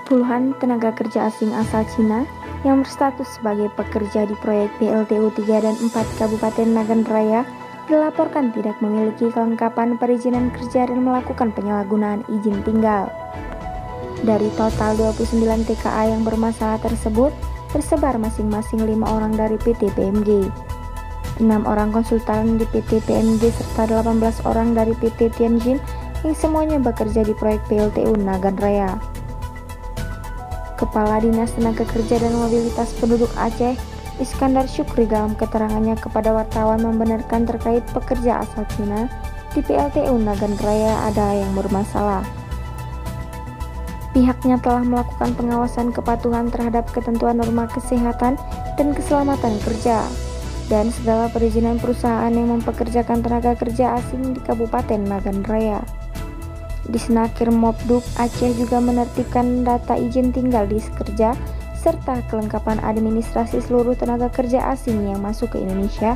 Puluhan tenaga kerja asing asal Cina yang berstatus sebagai pekerja di proyek PLTU 3 dan 4 Kabupaten Nagan Raya dilaporkan tidak memiliki kelengkapan perizinan kerja dan melakukan penyalahgunaan izin tinggal. Dari total 29 TKA yang bermasalah tersebut, tersebar masing-masing 5 orang dari PT PMG, 6 orang konsultan di PT PMG serta 18 orang dari PT Tianjin yang semuanya bekerja di proyek PLTU Nagan Raya. Kepala Dinas Tenaga Kerja dan Mobilitas Penduduk Aceh, Iskandar Syukri, dalam keterangannya kepada wartawan membenarkan terkait pekerja asal Cina di PLTU Nagan Raya ada yang bermasalah. Pihaknya telah melakukan pengawasan kepatuhan terhadap ketentuan norma kesehatan dan keselamatan kerja dan segala perizinan perusahaan yang mempekerjakan tenaga kerja asing di Kabupaten Nagan Raya. Disnaker Mopduk Aceh juga menertibkan data izin tinggal di kerja serta kelengkapan administrasi seluruh tenaga kerja asing yang masuk ke Indonesia,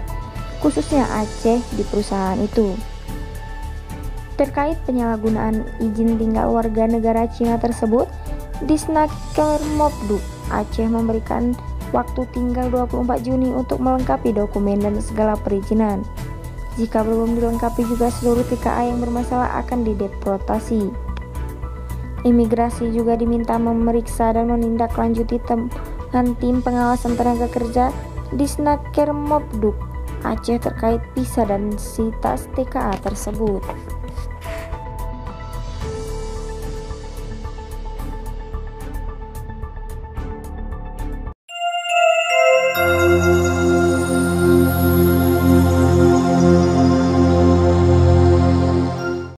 khususnya Aceh, di perusahaan itu. Terkait penyalahgunaan izin tinggal warga negara Cina tersebut, Disnaker Mopduk Aceh memberikan waktu tinggal 24 Juni untuk melengkapi dokumen dan segala perizinan. Jika belum dilengkapi juga, seluruh TKA yang bermasalah akan dideportasi. Imigrasi juga diminta memeriksa dan menindaklanjuti dengan tim pengawasan tenaga kerja Disnaker Mopduk Aceh terkait visa dan sitas TKA tersebut.